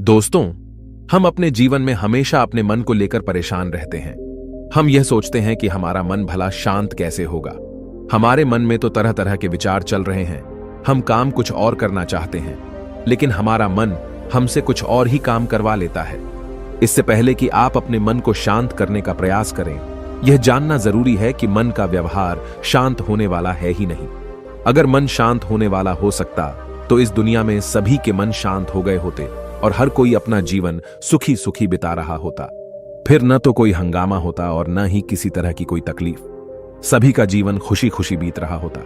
दोस्तों, हम अपने जीवन में हमेशा अपने मन को लेकर परेशान रहते हैं। हम यह सोचते हैं कि हमारा मन भला शांत कैसे होगा। हमारे मन में तो तरह तरह के विचार चल रहे हैं। हम काम कुछ और करना चाहते हैं, लेकिन हमारा मन हमसे कुछ और ही काम करवा लेता है। इससे पहले कि आप अपने मन को शांत करने का प्रयास करें, यह जानना जरूरी है कि मन का व्यवहार शांत होने वाला है ही नहीं। अगर मन शांत होने वाला हो सकता तो इस दुनिया में सभी के मन शांत हो गए होते और हर कोई अपना जीवन सुखी सुखी बिता रहा होता। फिर न तो कोई हंगामा होता और न ही किसी तरह की कोई तकलीफ। सभी का जीवन खुशी खुशी बीत रहा होता।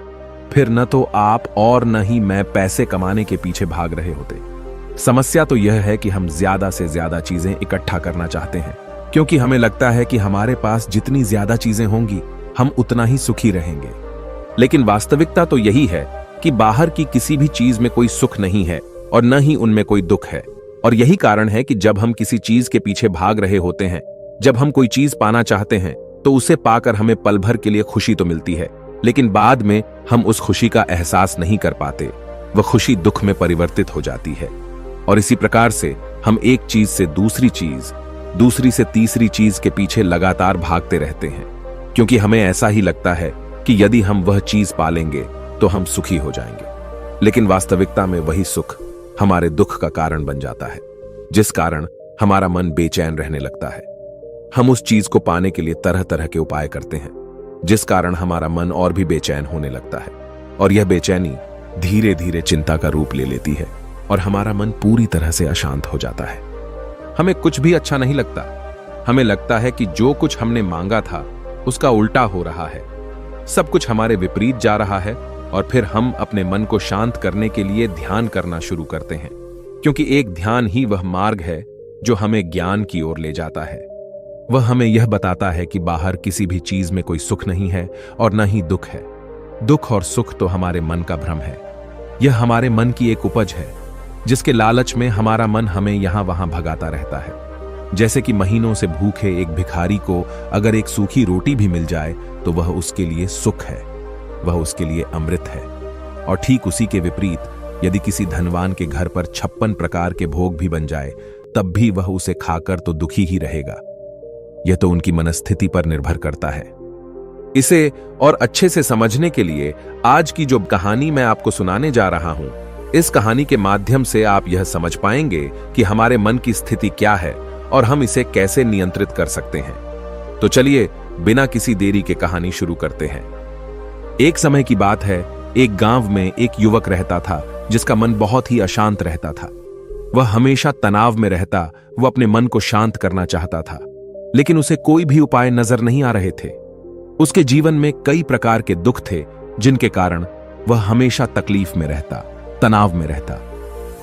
फिर न तो आप और न ही मैं पैसे कमाने के पीछे भाग रहे होते। समस्या तो यह है कि हम ज्यादा से ज्यादा चीजें इकट्ठा करना चाहते हैं, क्योंकि हमें लगता है कि हमारे पास जितनी ज्यादा चीजें होंगी हम उतना ही सुखी रहेंगे। लेकिन वास्तविकता तो यही है कि बाहर की किसी भी चीज में कोई सुख नहीं है और न ही उनमें कोई दुख है। और यही कारण है कि जब हम किसी चीज के पीछे भाग रहे होते हैं, जब हम कोई चीज पाना चाहते हैं, तो उसे पाकर हमें पल भर के लिए खुशी तो मिलती है, लेकिन बाद में हम उस खुशी का एहसास नहीं कर पाते। वह खुशी दुख में परिवर्तित हो जाती है। और इसी प्रकार से हम एक चीज से दूसरी चीज, दूसरी से तीसरी चीज के पीछे लगातार भागते रहते हैं, क्योंकि हमें ऐसा ही लगता है कि यदि हम वह चीज पालेंगे तो हम सुखी हो जाएंगे। लेकिन वास्तविकता में वही सुख हमारे दुख का कारण बन जाता है, जिस कारण हमारा मन बेचैन रहने लगता है। हम उस चीज को पाने के लिए तरह तरह के उपाय करते हैं, जिस कारण हमारा मन और भी बेचैन होने लगता है। और यह बेचैनी धीरे धीरे चिंता का रूप ले लेती है और हमारा मन पूरी तरह से अशांत हो जाता है। हमें कुछ भी अच्छा नहीं लगता। हमें लगता है कि जो कुछ हमने मांगा था उसका उल्टा हो रहा है। सब कुछ हमारे विपरीत जा रहा है। और फिर हम अपने मन को शांत करने के लिए ध्यान करना शुरू करते हैं, क्योंकि एक ध्यान ही वह मार्ग है जो हमें ज्ञान की ओर ले जाता है। वह हमें यह बताता है कि बाहर किसी भी चीज में कोई सुख नहीं है और न ही दुख है। दुख और सुख तो हमारे मन का भ्रम है। यह हमारे मन की एक उपज है, जिसके लालच में हमारा मन हमें यहां वहां भगाता रहता है। जैसे कि महीनों से भूखे एक भिखारी को अगर एक सूखी रोटी भी मिल जाए तो वह उसके लिए सुख है, वह उसके लिए अमृत है। और ठीक उसी के विपरीत यदि किसी धनवान के घर पर 56 प्रकार के भोग भी बन जाए, तब भी वह उसे खाकर तो दुखी ही रहेगा। यह तो उनकी मनस्थिति पर निर्भर करता है। इसे और अच्छे से समझने के लिए आज की जो कहानी मैं आपको सुनाने जा रहा हूं, इस कहानी के माध्यम से आप यह समझ पाएंगे कि हमारे मन की स्थिति क्या है और हम इसे कैसे नियंत्रित कर सकते हैं। तो चलिए बिना किसी देरी के कहानी शुरू करते हैं। एक समय की बात है, एक गांव में एक युवक रहता था जिसका मन बहुत ही अशांत रहता था। वह हमेशा तनाव में रहता। वह अपने मन को शांत करना चाहता था, लेकिन उसे कोई भी उपाय नजर नहीं आ रहे थे। उसके जीवन में कई प्रकार के दुख थे, जिनके कारण वह हमेशा तकलीफ में रहता, तनाव में रहता।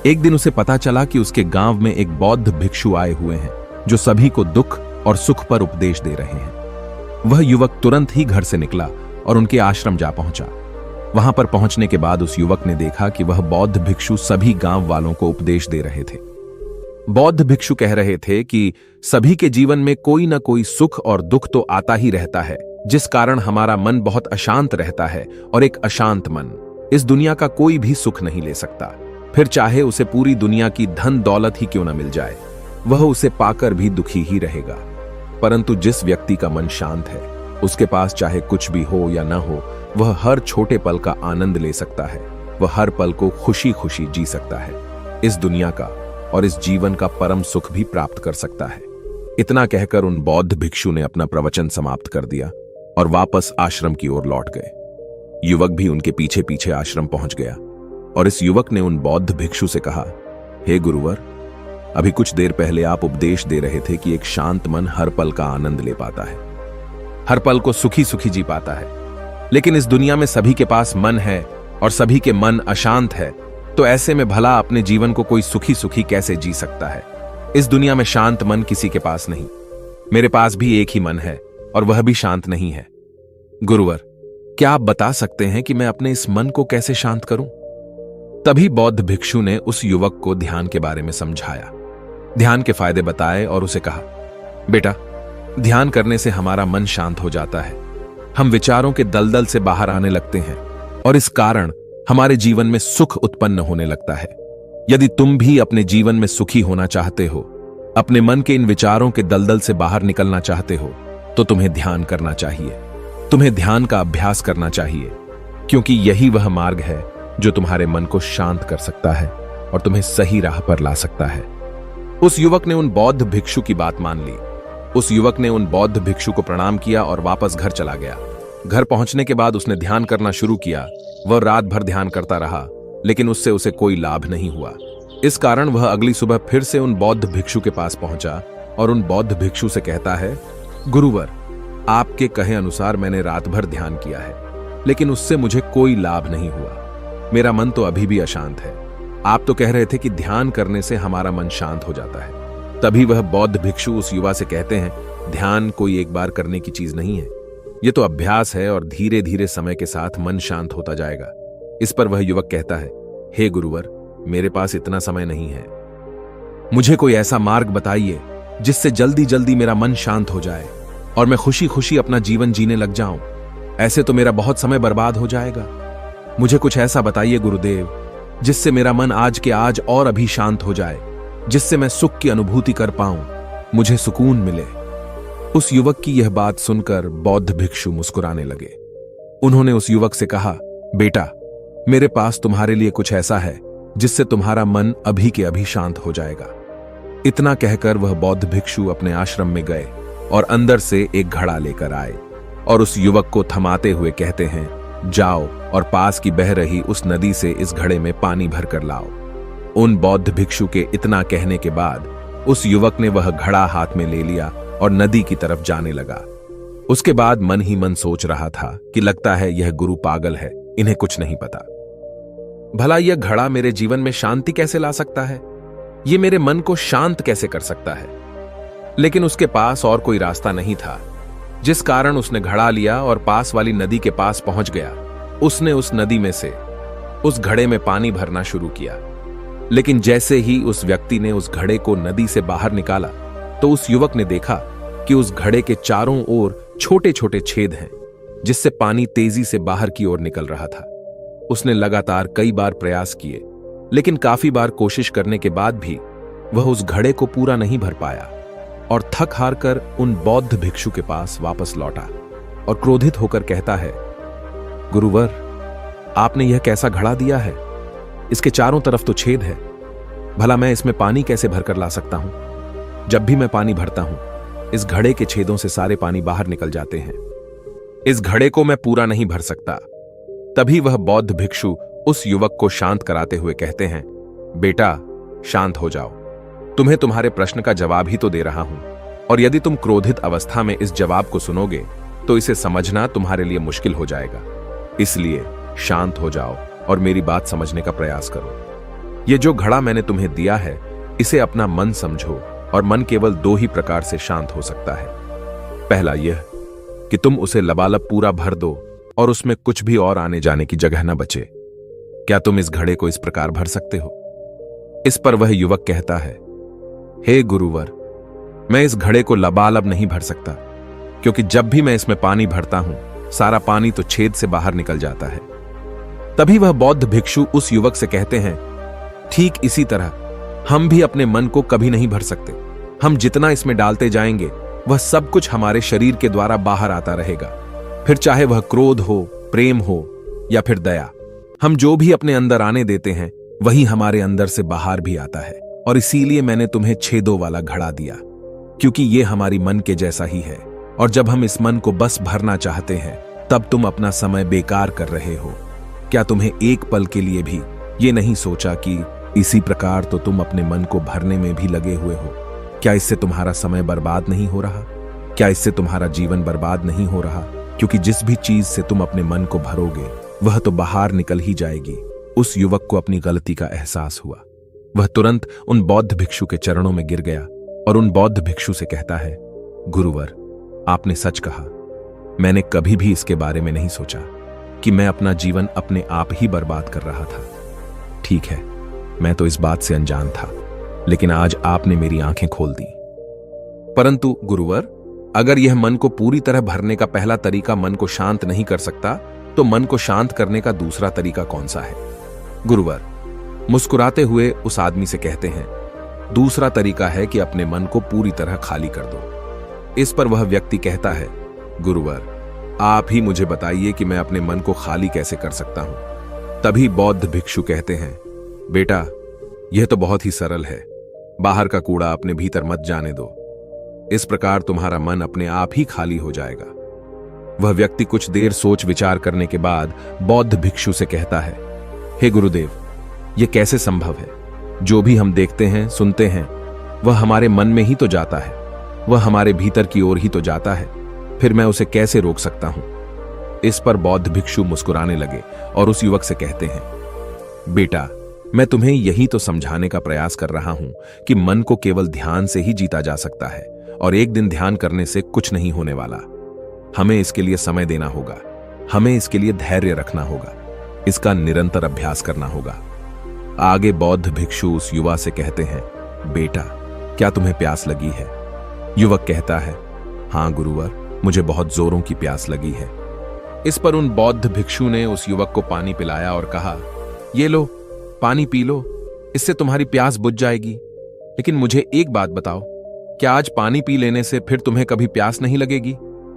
एक दिन उसे पता चला कि उसके गांव में एक बौद्ध भिक्षु आए हुए हैं, जो सभी को दुख और सुख पर उपदेश दे रहे हैं। वह युवक तुरंत ही घर से निकला और उनके आश्रम जा पहुंचा। वहां पर पहुंचने के बाद उस युवक ने देखा कि वह बौद्ध भिक्षु सभी गांव वालों को उपदेश दे रहे थे। बौद्ध भिक्षु कह रहे थे कि सभी के जीवन में कोई ना कोई सुख और दुख तो आता ही रहता है, जिस कारण हमारा मन बहुत अशांत रहता है। और एक अशांत मन इस दुनिया का कोई भी सुख नहीं ले सकता। फिर चाहे उसे पूरी दुनिया की धन दौलत ही क्यों न मिल जाए, वह उसे पाकर भी दुखी ही रहेगा। परंतु जिस व्यक्ति का मन शांत है, उसके पास चाहे कुछ भी हो या ना हो, वह हर छोटे पल का आनंद ले सकता है। वह हर पल को खुशी खुशी जी सकता है। इस दुनिया का और इस जीवन का परम सुख भी प्राप्त कर सकता है। इतना कहकर उन बौद्ध भिक्षु ने अपना प्रवचन समाप्त कर दिया और वापस आश्रम की ओर लौट गए। युवक भी उनके पीछे पीछे आश्रम पहुंच गया और इस युवक ने उन बौद्ध भिक्षु से कहा, हे गुरुवर, अभी कुछ देर पहले आप उपदेश दे रहे थे कि एक शांत मन हर पल का आनंद ले पाता है, हर पल को सुखी सुखी जी पाता है। लेकिन इस दुनिया में सभी के पास मन है और सभी के मन अशांत है, तो ऐसे में भला अपने जीवन को कोई सुखी सुखी कैसे जी सकता है। इस दुनिया में शांत मन किसी के पास नहीं। मेरे पास भी एक ही मन है और वह भी शांत नहीं है। गुरुवर, क्या आप बता सकते हैं कि मैं अपने इस मन को कैसे शांत करूं? तभी बौद्ध भिक्षु ने उस युवक को ध्यान के बारे में समझाया, ध्यान के फायदे बताए और उसे कहा, बेटा, ध्यान करने से हमारा मन शांत हो जाता है। हम विचारों के दलदल से बाहर आने लगते हैं और इस कारण हमारे जीवन में सुख उत्पन्न होने लगता है। यदि तुम भी अपने जीवन में सुखी होना चाहते हो, अपने मन के इन विचारों के दलदल से बाहर निकलना चाहते हो, तो तुम्हें ध्यान करना चाहिए। तुम्हें ध्यान का अभ्यास करना चाहिए, क्योंकि यही वह मार्ग है जो तुम्हारे मन को शांत कर सकता है और तुम्हें सही राह पर ला सकता है। उस युवक ने उन बौद्ध भिक्षु की बात मान ली। उस युवक ने उन बौद्ध भिक्षु को प्रणाम किया और वापस घर चला गया। घर पहुंचने के बाद उसने ध्यान करना शुरू किया। वह रात भर ध्यान करता रहा, लेकिन उससे उसे कोई लाभ नहीं हुआ। इस कारण वह अगली सुबह फिर से उन बौद्ध भिक्षु के पास पहुंचा और उन बौद्ध भिक्षु से कहता है, गुरुवर, आपके कहे अनुसार मैंने रात भर ध्यान किया है, लेकिन उससे मुझे कोई लाभ नहीं हुआ। मेरा मन तो अभी भी अशांत है। आप तो कह रहे थे कि ध्यान करने से हमारा मन शांत हो जाता है। तभी वह बौद्ध भिक्षु उस युवा से कहते हैं, ध्यान कोई एक बार करने की चीज नहीं है, यह तो अभ्यास है और धीरे धीरे समय के साथ मन शांत होता जाएगा। इस पर वह युवक कहता है, हे गुरुवर, मेरे पास इतना समय नहीं है। मुझे कोई ऐसा मार्ग बताइए जिससे जल्दी जल्दी मेरा मन शांत हो जाए और मैं खुशी खुशी अपना जीवन जीने लग जाऊं। ऐसे तो मेरा बहुत समय बर्बाद हो जाएगा। मुझे कुछ ऐसा बताइए गुरुदेव, जिससे मेरा मन आज के आज और अभी शांत हो जाए, जिससे मैं सुख की अनुभूति कर पाऊं, मुझे सुकून मिले। उस युवक की यह बात सुनकर बौद्ध भिक्षु मुस्कुराने लगे। उन्होंने उस युवक से कहा, बेटा, मेरे पास तुम्हारे लिए कुछ ऐसा है जिससे तुम्हारा मन अभी के अभी शांत हो जाएगा। इतना कहकर वह बौद्ध भिक्षु अपने आश्रम में गए और अंदर से एक घड़ा लेकर आए और उस युवक को थमाते हुए कहते हैं, जाओ और पास की बह रही उस नदी से इस घड़े में पानी भर कर लाओ। उन बौद्ध भिक्षु के इतना कहने के बाद उस युवक ने वह घड़ा हाथ में ले लिया और नदी की तरफ जाने लगा। उसके बाद मन ही मन सोच रहा था कि लगता है यह गुरु पागल है, इन्हें कुछ नहीं पता। भला यह घड़ा मेरे जीवन में शांति कैसे ला सकता है? यह मेरे मन को शांत कैसे कर सकता है? लेकिन उसके पास और कोई रास्ता नहीं था, जिस कारण उसने घड़ा लिया और पास वाली नदी के पास पहुंच गया। उसने उस नदी में से उस घड़े में पानी भरना शुरू किया, लेकिन जैसे ही उस व्यक्ति ने उस घड़े को नदी से बाहर निकाला, तो उस युवक ने देखा कि उस घड़े के चारों ओर छोटे छोटे छेद हैं, जिससे पानी तेजी से बाहर की ओर निकल रहा था। उसने लगातार कई बार प्रयास किए, लेकिन काफी बार कोशिश करने के बाद भी वह उस घड़े को पूरा नहीं भर पाया और थक हार कर उन बौद्ध भिक्षु के पास वापस लौटा और क्रोधित होकर कहता है, गुरुवर, आपने यह कैसा घड़ा दिया है? इसके चारों तरफ तो छेद है। भला मैं इसमें पानी कैसे भरकर ला सकता हूं? जब भी मैं पानी भरता हूं, इस घड़े के छेदों से सारे पानी बाहर निकल जाते हैं। इस घड़े को मैं पूरा नहीं भर सकता। तभी वह बौद्ध भिक्षु उस युवक को शांत कराते हुए कहते हैं, बेटा, शांत हो जाओ। तुम्हें तुम्हारे प्रश्न का जवाब ही तो दे रहा हूं, और यदि तुम क्रोधित अवस्था में इस जवाब को सुनोगे तो इसे समझना तुम्हारे लिए मुश्किल हो जाएगा। इसलिए शांत हो जाओ और मेरी बात समझने का प्रयास करो। यह जो घड़ा मैंने तुम्हें दिया है, इसे अपना मन समझो, और मन केवल दो ही प्रकार से शांत हो सकता है। पहला यह कि तुम उसे लबालब पूरा भर दो और उसमें कुछ भी और आने जाने की जगह न बचे। क्या तुम इस घड़े को इस प्रकार भर सकते हो? इस पर वह युवक कहता है, हे गुरुवर, मैं इस घड़े को लबालब नहीं भर सकता, क्योंकि जब भी मैं इसमें पानी भरता हूं, सारा पानी तो छेद से बाहर निकल जाता है। तभी वह बौद्ध भिक्षु उस युवक से कहते हैं, ठीक इसी तरह हम भी अपने मन को कभी नहीं भर सकते। हम जितना इसमें डालते जाएंगे, वह सब कुछ हमारे शरीर के द्वारा बाहर आता रहेगा। फिर चाहे वह क्रोध हो, प्रेम हो या फिर दया, हम जो भी अपने अंदर आने देते हैं, वही हमारे अंदर से बाहर भी आता है। और इसीलिए मैंने तुम्हें छेदों वाला घड़ा दिया, क्योंकि यह हमारी मन के जैसा ही है। और जब हम इस मन को बस भरना चाहते हैं, तब तुम अपना समय बेकार कर रहे हो। क्या तुम्हें एक पल के लिए भी ये नहीं सोचा कि इसी प्रकार तो तुम अपने मन को भरने में भी लगे हुए हो? क्या इससे तुम्हारा समय बर्बाद नहीं हो रहा? क्या इससे तुम्हारा जीवन बर्बाद नहीं हो रहा? क्योंकि जिस भी चीज से तुम अपने मन को भरोगे, वह तो बाहर निकल ही जाएगी। उस युवक को अपनी गलती का एहसास हुआ। वह तुरंत उन बौद्ध भिक्षु के चरणों में गिर गया और उन बौद्ध भिक्षु से कहता है, गुरुवर, आपने सच कहा। मैंने कभी भी इसके बारे में नहीं सोचा कि मैं अपना जीवन अपने आप ही बर्बाद कर रहा था। ठीक है, मैं तो इस बात से अनजान था, लेकिन आज आपने मेरी आंखें खोल दी। परंतु गुरुवर, अगर यह मन को पूरी तरह भरने का पहला तरीका मन को शांत नहीं कर सकता, तो मन को शांत करने का दूसरा तरीका कौन सा है? गुरुवर, मुस्कुराते हुए उस आदमी से कहते हैं, दूसरा तरीका है कि अपने मन को पूरी तरह खाली कर दो। इस पर वह व्यक्ति कहता है, गुरुवर, आप ही मुझे बताइए कि मैं अपने मन को खाली कैसे कर सकता हूं। तभी बौद्ध भिक्षु कहते हैं, बेटा, यह तो बहुत ही सरल है। बाहर का कूड़ा अपने भीतर मत जाने दो। इस प्रकार तुम्हारा मन अपने आप ही खाली हो जाएगा। वह व्यक्ति कुछ देर सोच विचार करने के बाद बौद्ध भिक्षु से कहता है, हे गुरुदेव, यह कैसे संभव है? जो भी हम देखते हैं, सुनते हैं, वह हमारे मन में ही तो जाता है, वह हमारे भीतर की ओर ही तो जाता है। फिर मैं उसे कैसे रोक सकता हूं? इस पर बौद्ध भिक्षु मुस्कुराने लगे और उस युवक से कहते हैं, बेटा, मैं तुम्हें यही तो समझाने का प्रयास कर रहा हूं कि मन को केवल ध्यान से ही जीता जा सकता है और एक दिन ध्यान करने से कुछ नहीं होने वाला। हमें इसके लिए समय देना होगा, हमें इसके लिए धैर्य रखना होगा, इसका निरंतर अभ्यास करना होगा। आगे बौद्ध भिक्षु उस युवा से कहते हैं, बेटा, क्या तुम्हें प्यास लगी है? युवक कहता है, हां गुरुवर, मुझे बहुत जोरों की प्यास लगी है। इस पर उन बौद्ध भिक्षु ने उस युवक को पानी पिलाया और कहा, ये लो, पानी पी लो, इससे तुम्हारी प्यास बुझ जाएगी। लेकिन मुझे एक बात बताओ, क्या आज पानी पी लेने से फिर तुम्हें कभी प्यास नहीं लगेगी?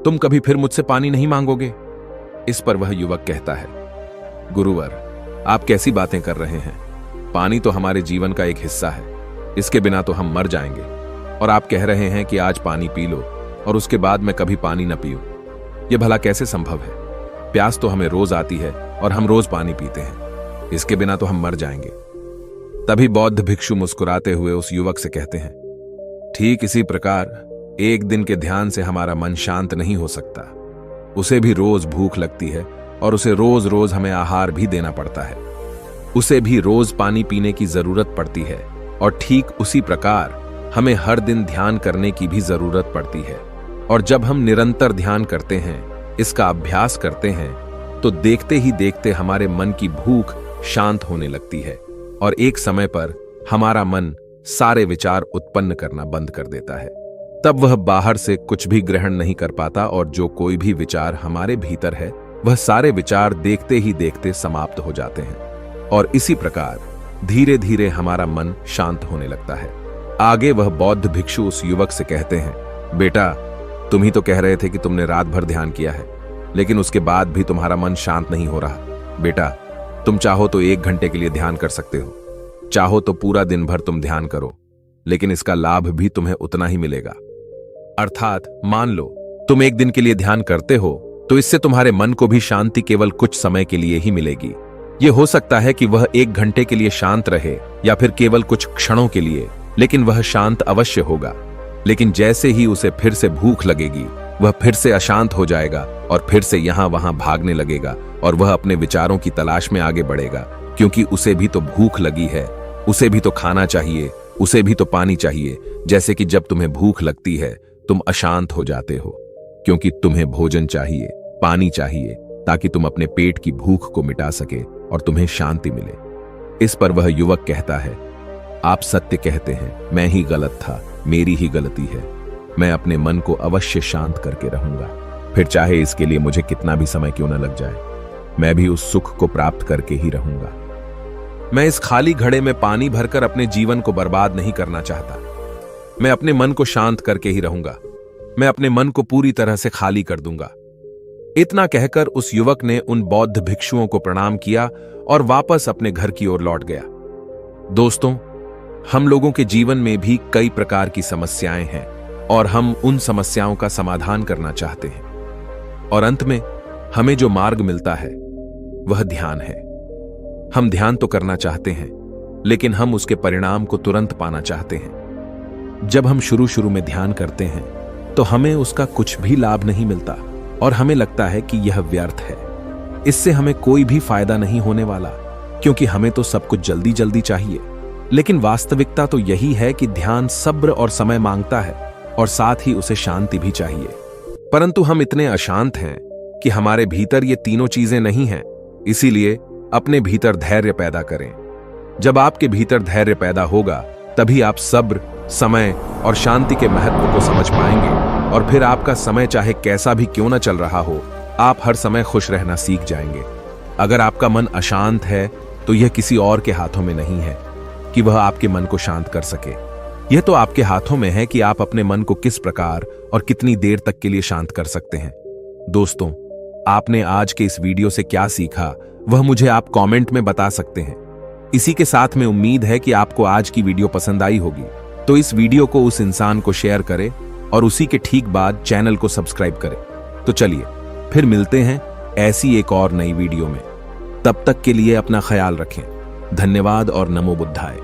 तुम कभी फिर मुझसे पानी नहीं मांगोगे? इस पर वह युवक कहता है, गुरुवर, आप कैसी बातें कर रहे हैं? पानी तो हमारे जीवन का एक हिस्सा है, इसके बिना तो हम मर जाएंगे। और आप कह रहे हैं कि आज पानी पी लो और उसके बाद मैं कभी पानी न पीऊं। यह भला कैसे संभव है? प्यास तो हमें रोज आती है और हम रोज पानी पीते हैं, इसके बिना तो हम मर जाएंगे। तभी बौद्ध भिक्षु मुस्कुराते हुए उस युवक से कहते हैं, ठीक इसी प्रकार एक दिन के ध्यान से हमारा मन शांत नहीं हो सकता। उसे भी रोज भूख लगती है और उसे रोज रोज हमें आहार भी देना पड़ता है। उसे भी रोज पानी पीने की जरूरत पड़ती है और ठीक उसी प्रकार हमें हर दिन ध्यान करने की भी जरूरत पड़ती है। और जब हम निरंतर ध्यान करते हैं, इसका अभ्यास करते हैं, तो देखते ही देखते हमारे मन की भूख शांत होने लगती है और एक समय पर हमारा मन सारे विचार उत्पन्न करना बंद कर देता है। तब वह बाहर से कुछ भी ग्रहण नहीं कर पाता और जो कोई भी विचार हमारे भीतर है, वह सारे विचार देखते ही देखते समाप्त हो जाते हैं और इसी प्रकार धीरे धीरे हमारा मन शांत होने लगता है। आगे वह बौद्ध भिक्षु उस युवक से कहते हैं, बेटा, तुम ही तो कह रहे थे कि तुमने रात भर ध्यान किया है, लेकिन उसके बाद भी तुम्हारा मन शांत नहीं हो रहा। बेटा, तुम चाहो तो 1 घंटे के लिए ध्यान कर सकते हो, चाहो तो पूरा दिन भर तुम ध्यान करो, लेकिन इसका लाभ भी तुम्हें उतना ही मिलेगा। अर्थात मान लो तुम 1 दिन के लिए ध्यान करते हो तो इससे तुम्हारे मन को भी शांति केवल कुछ समय के लिए ही मिलेगी। यह हो सकता है कि वह 1 घंटे के लिए शांत रहे या फिर केवल कुछ क्षणों के लिए, लेकिन वह शांत अवश्य होगा। लेकिन जैसे ही उसे फिर से भूख लगेगी, वह फिर से अशांत हो जाएगा और फिर से यहां वहां भागने लगेगा और वह अपने विचारों की तलाश में आगे बढ़ेगा, क्योंकि उसे भी तो भूख लगी है, उसे भी तो खाना चाहिए, उसे भी तो पानी चाहिए। जैसे कि जब तुम्हें भूख लगती है, तुम अशांत हो जाते हो, क्योंकि तुम्हें भोजन चाहिए, पानी चाहिए, ताकि तुम अपने पेट की भूख को मिटा सके और तुम्हें शांति मिले। इस पर वह युवक कहता है, आप सत्य कहते हैं, मैं ही गलत था, मेरी ही गलती है। मैं अपने मन को अवश्य शांत करके रहूंगा, फिर चाहे इसके लिए मुझे कितना भी समय क्यों न लग जाए, मैं भी उस सुख को प्राप्त करके ही रहूंगा। मैं इस खाली घड़े में पानी भरकर अपने जीवन को बर्बाद नहीं करना चाहता। मैं अपने मन को शांत करके ही रहूंगा। मैं अपने मन को पूरी तरह से खाली कर दूंगा। इतना कहकर उस युवक ने उन बौद्ध भिक्षुओं को प्रणाम किया और वापस अपने घर की ओर लौट गया। दोस्तों, हम लोगों के जीवन में भी कई प्रकार की समस्याएं हैं और हम उन समस्याओं का समाधान करना चाहते हैं, और अंत में हमें जो मार्ग मिलता है वह ध्यान है। हम ध्यान तो करना चाहते हैं, लेकिन हम उसके परिणाम को तुरंत पाना चाहते हैं। जब हम शुरू शुरू में ध्यान करते हैं तो हमें उसका कुछ भी लाभ नहीं मिलता और हमें लगता है कि यह व्यर्थ है, इससे हमें कोई भी फायदा नहीं होने वाला, क्योंकि हमें तो सब कुछ जल्दी जल्दी चाहिए। लेकिन वास्तविकता तो यही है कि ध्यान सब्र और समय मांगता है और साथ ही उसे शांति भी चाहिए। परंतु हम इतने अशांत हैं कि हमारे भीतर ये तीनों चीजें नहीं हैं। इसीलिए अपने भीतर धैर्य पैदा करें। जब आपके भीतर धैर्य पैदा होगा, तभी आप सब्र, समय और शांति के महत्व को समझ पाएंगे, और फिर आपका समय चाहे कैसा भी क्यों न चल रहा हो, आप हर समय खुश रहना सीख जाएंगे। अगर आपका मन अशांत है तो यह किसी और के हाथों में नहीं है कि वह आपके मन को शांत कर सके। यह तो आपके हाथों में है कि आप अपने मन को किस प्रकार और कितनी देर तक के लिए शांत कर सकते हैं। दोस्तों, आपने आज के इस वीडियो से क्या सीखा वह मुझे आप कमेंट में बता सकते हैं। इसी के साथ में उम्मीद है कि आपको आज की वीडियो पसंद आई होगी, तो इस वीडियो को उस इंसान को शेयर करें और उसी के ठीक बाद चैनल को सब्सक्राइब करें। तो चलिए फिर मिलते हैं ऐसी एक और नई वीडियो में। तब तक के लिए अपना ख्याल रखें। धन्यवाद और नमो बुद्धाय।